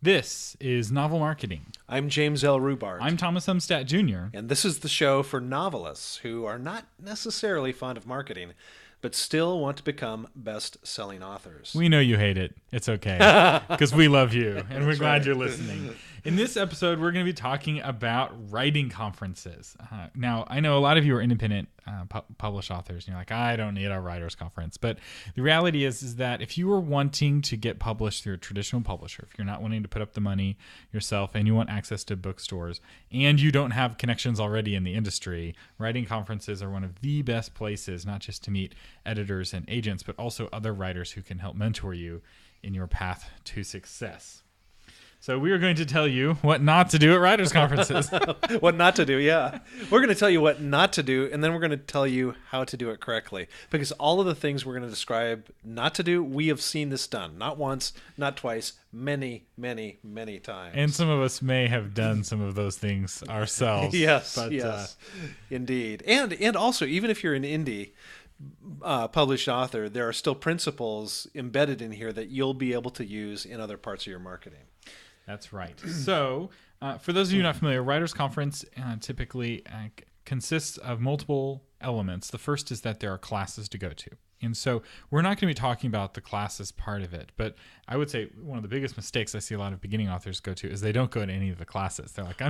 This is Novel Marketing. I'm James L. Rubart. I'm Thomas Umstadt Jr. And this is the show for novelists who are not necessarily fond of marketing, but still want to become best-selling authors. We know you hate it. It's okay, because we love you, and we're glad you're listening. In this episode, we're going to be talking about writing conferences. Now, I know a lot of you are independent published authors, and you're like, I don't need a writer's conference. But the reality is that if you are wanting to get published through a traditional publisher, if you're not wanting to put up the money yourself and you want access to bookstores, and you don't have connections already in the industry, writing conferences are one of the best places, not just to meet editors and agents, but also other writers who can help mentor you in your path to success. So we are going to tell you what not to do at writers' conferences. What not to do, yeah. We're going to tell you what not to do, and then we're going to tell you how to do it correctly. Because all of the things we're going to describe not to do, we have seen this done. Not once, not twice, many, many, many times. And some of us may have done some of those things ourselves. Yes, indeed. And also, even if you're an indie published author, there are still principles embedded in here that you'll be able to use in other parts of your marketing. That's right. So, for those of you not familiar, Writers' Conference typically consists of multiple elements. The first is that there are classes to go to. And so we're not going to be talking about the classes part of it, but I would say one of the biggest mistakes I see a lot of beginning authors go to is they don't go to any of the classes. They're like,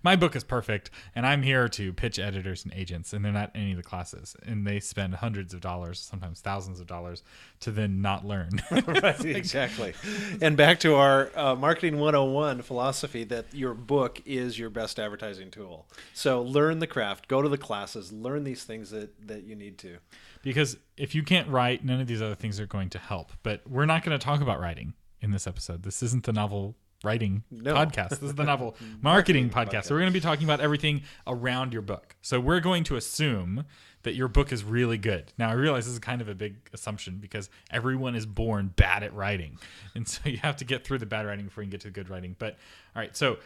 my book is perfect, and I'm here to pitch editors and agents, and they're not in any of the classes. And they spend hundreds of dollars, sometimes thousands of dollars, to then not learn. Right, exactly. And back to our Marketing 101 philosophy that your book is your best advertising tool. So learn the craft, go to the classes, learn these things that you need to. Because if you can't write, none of these other things are going to help. But we're not going to talk about writing in this episode. This isn't the novel writing podcast. This is the novel marketing podcast. So we're going to be talking about everything around your book. So we're going to assume that your book is really good. Now, I realize this is kind of a big assumption because everyone is born bad at writing. And so you have to get through the bad writing before you can get to the good writing. But all right, so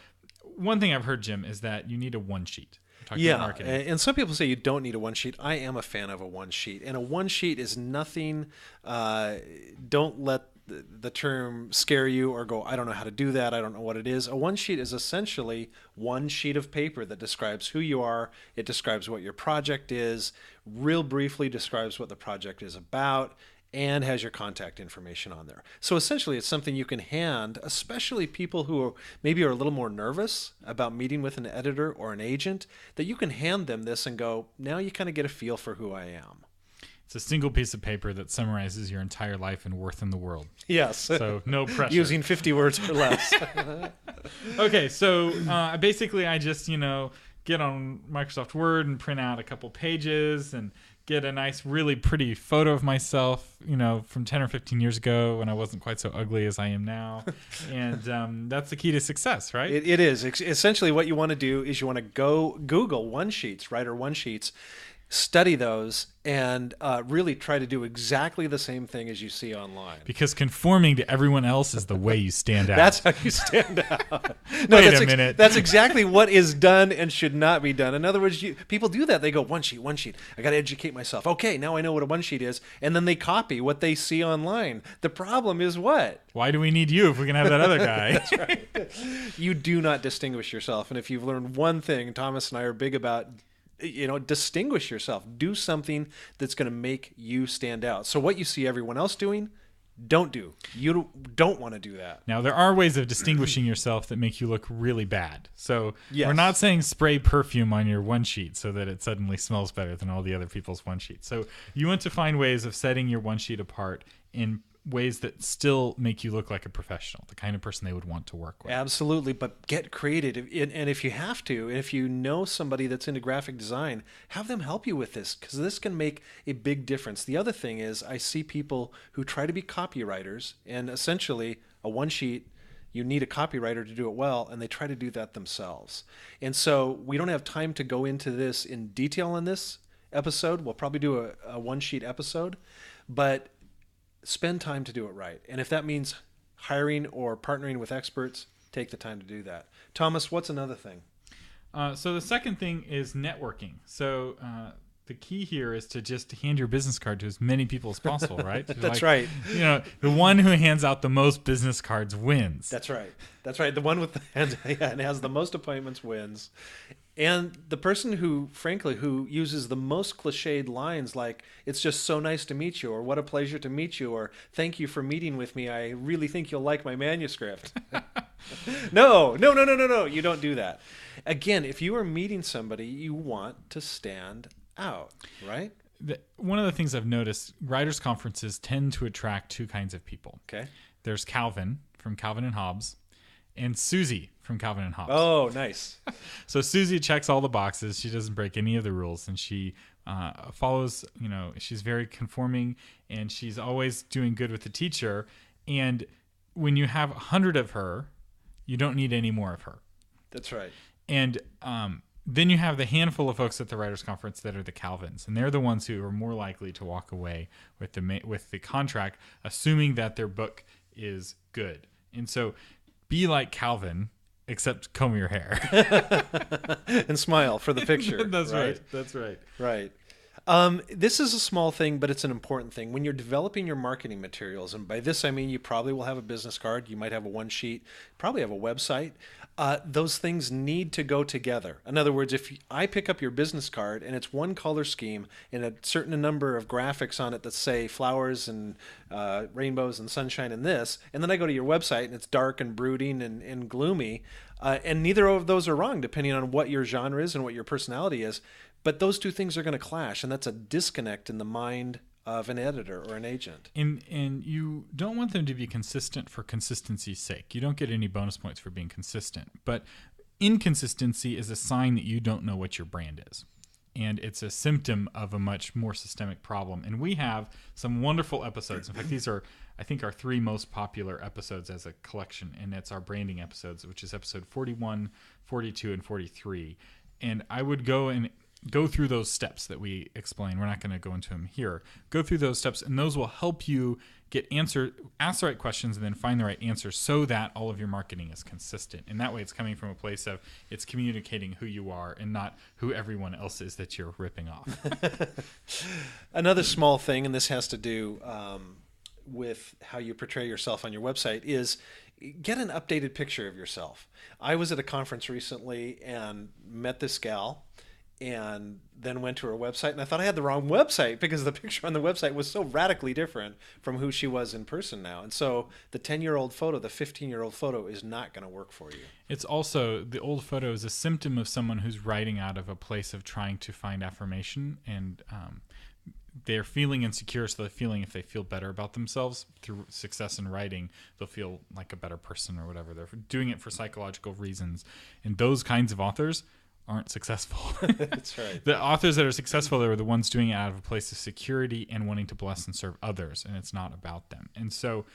one thing I've heard, Jim, is that you need a one sheet. Yeah, and some people say you don't need a one sheet. I am a fan of a one sheet, and a one sheet is nothing. Don't let the term scare you or go, I don't know how to do that. I don't know what it is. A one sheet is essentially one sheet of paper that describes who you are. It describes what your project is, real briefly describes what the project is about, and has your contact information on there. So essentially it's something you can hand, especially people who maybe are a little more nervous about meeting with an editor or an agent, that you can hand them this and go, now you kind of get a feel for who I am. It's a single piece of paper that summarizes your entire life and worth in the world. Yes. So no pressure. Using 50 words or less. Okay, so basically I just, get on Microsoft Word and print out a couple pages and get a nice, really pretty photo of myself, from 10 or 15 years ago when I wasn't quite so ugly as I am now. And that's the key to success, right? It is. Essentially what you want to do is you want to go Google one-sheets, writer one-sheets, study those, and really try to do exactly the same thing as you see online. Because conforming to everyone else is the way you stand out. That's how you stand out. No, Wait a minute. That's exactly what is done and should not be done. In other words, people do that. They go, one sheet. I got to educate myself. Okay, now I know what a one sheet is. And then they copy what they see online. The problem is what? Why do we need you if we can have that other guy? That's right. You do not distinguish yourself. And if you've learned one thing, Thomas and I are big about distinguish yourself. Do something that's going to make you stand out. So what you see everyone else doing, don't do. You don't want to do that. Now, there are ways of distinguishing yourself that make you look really bad. So yes. We're not saying spray perfume on your one sheet so that it suddenly smells better than all the other people's one sheets. So you want to find ways of setting your one sheet apart in ways that still make you look like a professional, the kind of person they would want to work with. Absolutely, but get creative. And if you have to, if you know somebody that's into graphic design, have them help you with this, because this can make a big difference. The other thing is I see people who try to be copywriters, and essentially a one sheet, you need a copywriter to do it well, and they try to do that themselves. And so we don't have time to go into this in detail in this episode. We'll probably do a one sheet episode, but spend time to do it right. And if that means hiring or partnering with experts, take the time to do that. Thomas, what's another thing? So the second thing is networking. So the key here is to just hand your business card to as many people as possible, right? That's right. You know, the one who hands out the most business cards wins. That's right. That's right. The one with the and has the most appointments wins. And the person who, frankly, who uses the most cliched lines like, it's just so nice to meet you, or what a pleasure to meet you, or thank you for meeting with me. I really think you'll like my manuscript. No. You don't do that. Again, if you are meeting somebody, you want to stand out, right? One of the things I've noticed, writers' conferences tend to attract two kinds of people. Okay. There's Calvin from Calvin and Hobbes, and Susie from Calvin and Hobbes. Oh, nice. So Susie checks all the boxes. She doesn't break any of the rules, and she follows, you know, she's very conforming, and she's always doing good with the teacher. And when you have 100 of her, you don't need any more of her. That's right. And then you have the handful of folks at the writers' conference that are the Calvins, and they're the ones who are more likely to walk away with the contract, assuming that their book is good. And so, be like Calvin, except comb your hair and smile for the picture. That's right. That's right. Right. This is a small thing, but it's an important thing. When you're developing your marketing materials, and by this I mean you probably will have a business card, you might have a one sheet, probably have a website. Those things need to go together. In other words, if I pick up your business card and it's one color scheme and a certain number of graphics on it that say flowers and rainbows and sunshine and this, and then I go to your website and it's dark and brooding and gloomy, and neither of those are wrong depending on what your genre is and what your personality is. But those two things are going to clash, and that's a disconnect in the mind of an editor or an agent. And you don't want them to be consistent for consistency's sake. You don't get any bonus points for being consistent. But inconsistency is a sign that you don't know what your brand is. And it's a symptom of a much more systemic problem. And we have some wonderful episodes. In fact, these are, I think, our 3 most popular episodes as a collection. And it's our branding episodes, which is episode 41, 42, and 43. And I would go through those steps that we explain. We're not going to go into them here. Go through those steps, and those will help you ask the right questions, and then find the right answers so that all of your marketing is consistent. And that way it's coming from a place of it's communicating who you are and not who everyone else is that you're ripping off. Another small thing, and this has to do with how you portray yourself on your website, is get an updated picture of yourself. I was at a conference recently and met this gal, and then went to her website, and I thought I had the wrong website because the picture on the website was so radically different from who she was in person now. And so the 10-year-old photo, the 15-year-old photo is not going to work for you. It's also, the old photo is a symptom of someone who's writing out of a place of trying to find affirmation, and they're feeling insecure, so they're feeling if they feel better about themselves through success in writing, they'll feel like a better person or whatever. They're doing it for psychological reasons. And those kinds of authors aren't successful. That's right. The authors that are successful, they were the ones doing it out of a place of security and wanting to bless and serve others, and it's not about them. And so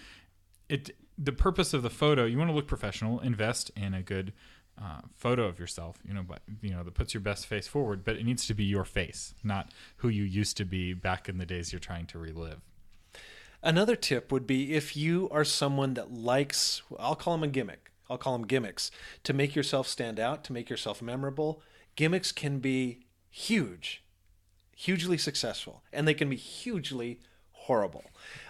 the purpose of the photo, you want to look professional, invest in a good photo of yourself, that puts your best face forward, but it needs to be your face, not who you used to be back in the days you're trying to relive. Another tip would be if you are someone that likes, I'll call them a gimmick. I'll call them gimmicks. To make yourself stand out, to make yourself memorable, gimmicks can be hugely successful, and they can be hugely horrible.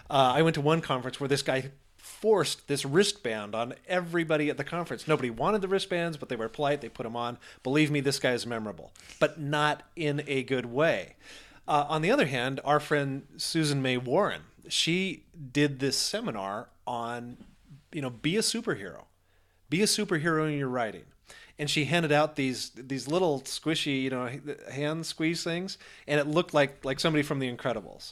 I went to one conference where this guy forced this wristband on everybody at the conference. Nobody wanted the wristbands, but they were polite. They put them on. Believe me, this guy is memorable, but not in a good way. On the other hand, our friend Susan May Warren, she did this seminar on, be a superhero. Be a superhero in your writing. And she handed out these little squishy, hand squeeze things, and it looked like somebody from The Incredibles.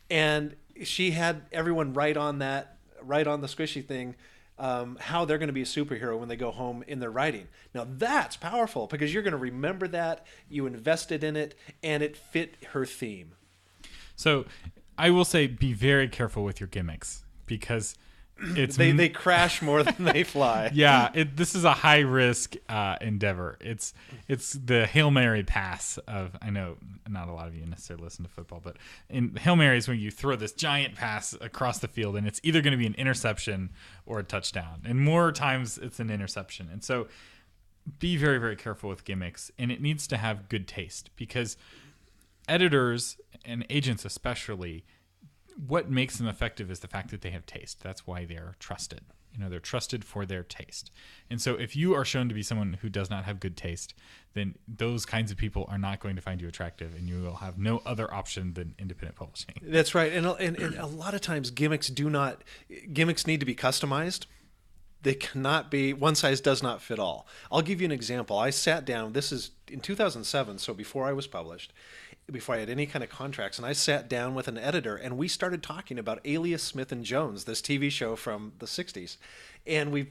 And she had everyone write on the squishy thing, how they're going to be a superhero when they go home in their writing. Now that's powerful because you're going to remember that, you invested in it, and it fit her theme. So I will say be very careful with your gimmicks because they crash more than they fly. Yeah, this is a high risk endeavor. It's the Hail Mary pass of, I know not a lot of you necessarily listen to football, but in Hail Mary is when you throw this giant pass across the field and it's either going to be an interception or a touchdown. And more times it's an interception. And so be very, very careful with gimmicks, and it needs to have good taste because editors and agents especially, what makes them effective is the fact that they have taste. That's why they're trusted. They're trusted for their taste. And so if you are shown to be someone who does not have good taste, then those kinds of people are not going to find you attractive, and you will have no other option than independent publishing. That's right. And a lot of times gimmicks need to be customized. They cannot be, one size does not fit all. I'll give you an example. I sat down, this is in 2007, so before I was published, before I had any kind of contracts, and I sat down with an editor, and we started talking about Alias Smith and Jones, this TV show from the 60s. And we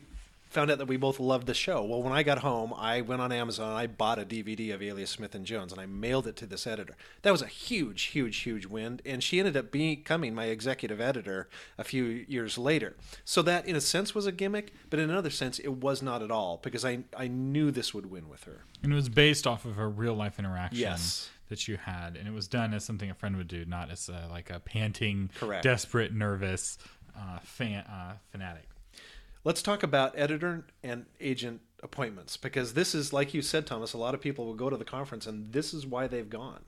found out that we both loved the show. Well, when I got home, I went on Amazon, I bought a DVD of Alias Smith and Jones, and I mailed it to this editor. That was a huge, huge, huge win, and she ended up becoming my executive editor a few years later. So that, in a sense, was a gimmick, but in another sense, it was not at all, because I knew this would win with her. And it was based off of a real-life interaction. Yes. That you had, and it was done as something a friend would do, not as like a panting, Correct. Desperate, nervous fanatic. Let's talk about editor and agent appointments, because this is, like you said, Thomas, a lot of people will go to the conference, and this is why they've gone.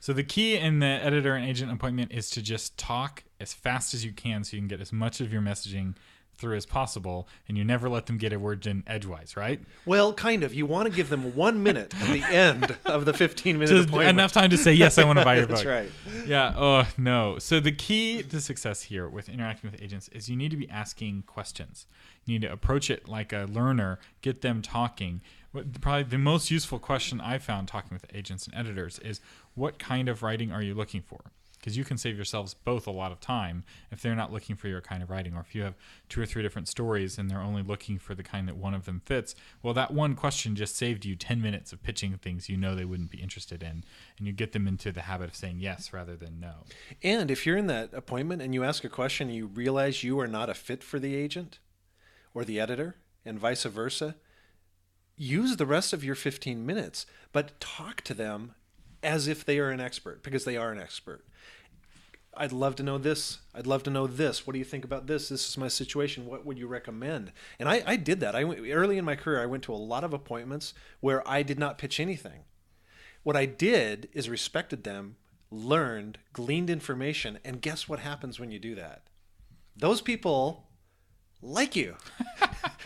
So the key in the editor and agent appointment is to just talk as fast as you can so you can get as much of your messaging through as possible, and you never let them get a word in edgewise, right? Well, kind of. You want to give them 1 minute at the end of the 15-minute appointment. Enough time to say, yes, I want to buy your book. That's right. Yeah. Oh, no. So the key to success here with interacting with agents is you need to be asking questions. You need to approach it like a learner, get them talking. Probably the most useful question I've found talking with agents and editors is, what kind of writing are you looking for? Because you can save yourselves both a lot of time if they're not looking for your kind of writing, or if you have 2 or 3 different stories and they're only looking for the kind that one of them fits. Well, that one question just saved you 10 minutes of pitching things they wouldn't be interested in, and you get them into the habit of saying yes rather than no. And if you're in that appointment and you ask a question and you realize you are not a fit for the agent or the editor, and vice versa, use the rest of your 15 minutes, but talk to them as if they are an expert, because they are an expert. I'd love to know this. I'd love to know this. What do you think about this? This is my situation. What would you recommend? And I did that. Early in my career, I went to a lot of appointments where I did not pitch anything. What I did is respected them, learned, gleaned information, and guess what happens when you do that? Those people like you,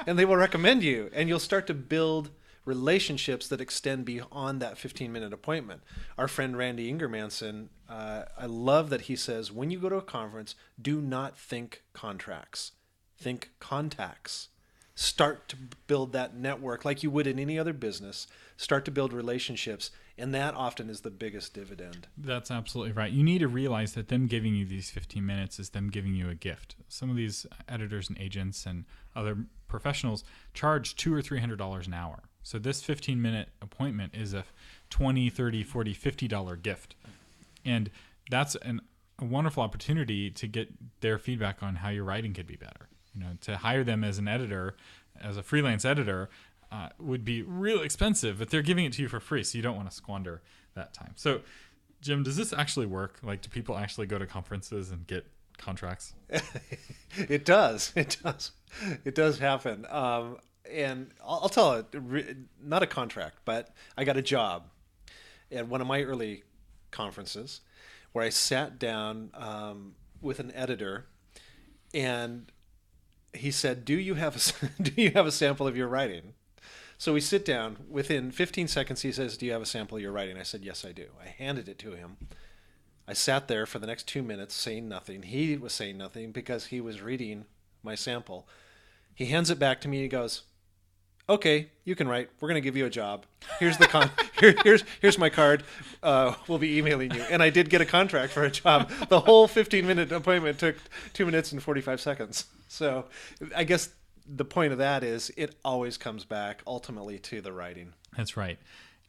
and they will recommend you, and you'll start to build relationships that extend beyond that 15-minute appointment. Our friend Randy Ingermanson, I love that he says, when you go to a conference, do not think contracts. Think contacts. Start to build that network like you would in any other business. Start to build relationships, and that often is the biggest dividend. That's absolutely right. You need to realize that them giving you these 15 minutes is them giving you a gift. Some of these editors and agents and other professionals charge $200 or $300 an hour. So this 15-minute appointment is a $20, $30, $40, $50 gift. And that's a wonderful opportunity to get their feedback on how your writing could be better. To hire them as an editor, as a freelance editor, would be real expensive, but they're giving it to you for free, so you don't want to squander that time. So, Jim, does this actually work? Like, do people actually go to conferences and get contracts? It does. It does happen. And I'll tell it, not a contract, but I got a job at one of my early conferences where I sat down with an editor, and he said, do you have a sample of your writing? So we sit down. Within 15 seconds, he says, do you have a sample of your writing? I said, yes, I do. I handed it to him. I sat there for the next 2 minutes saying nothing. He was saying nothing because he was reading my sample. He hands it back to me and he goes, okay, you can write. We're going to give you a job. Here's the here's my card. We'll be emailing you. And I did get a contract for a job. The whole 15-minute appointment took 2 minutes and 45 seconds. So I guess the point of that is it always comes back ultimately to the writing. That's right.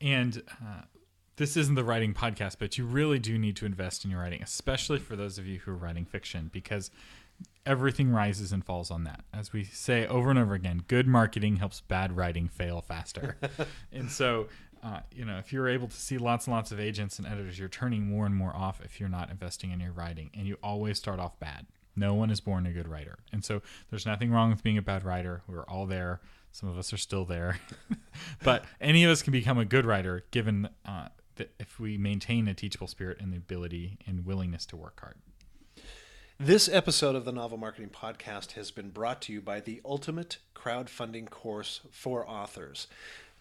And this isn't the writing podcast, but you really do need to invest in your writing, especially for those of you who are writing fiction, because everything rises and falls on that. As we say over and over again, good marketing helps bad writing fail faster. And so, if you're able to see lots and lots of agents and editors, you're turning more and more off if you're not investing in your writing. And you always start off bad. No one is born a good writer. And so there's nothing wrong with being a bad writer. We're all there. Some of us are still there. But any of us can become a good writer given if we maintain a teachable spirit and the ability and willingness to work hard. This episode of the Novel Marketing Podcast has been brought to you by the Ultimate Crowdfunding Course for Authors.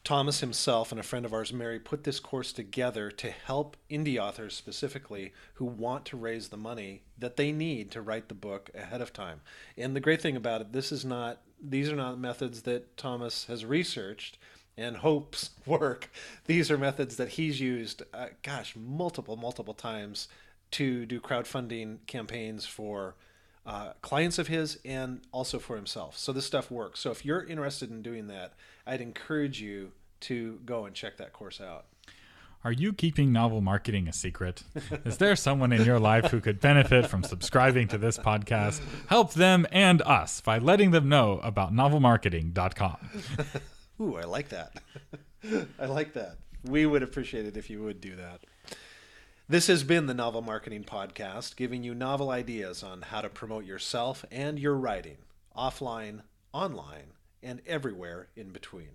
Thomas himself and a friend of ours, Mary, put this course together to help indie authors specifically who want to raise the money that they need to write the book ahead of time. And the great thing about it, these are not methods that Thomas has researched and hopes work. These are methods that he's used, multiple times to do crowdfunding campaigns for clients of his and also for himself. So this stuff works. So if you're interested in doing that, I'd encourage you to go and check that course out. Are you keeping novel marketing a secret? Is there someone in your life who could benefit from subscribing to this podcast? Help them and us by letting them know about novelmarketing.com. Ooh, I like that. I like that. We would appreciate it if you would do that. This has been the Novel Marketing Podcast, giving you novel ideas on how to promote yourself and your writing, offline, online, and everywhere in between.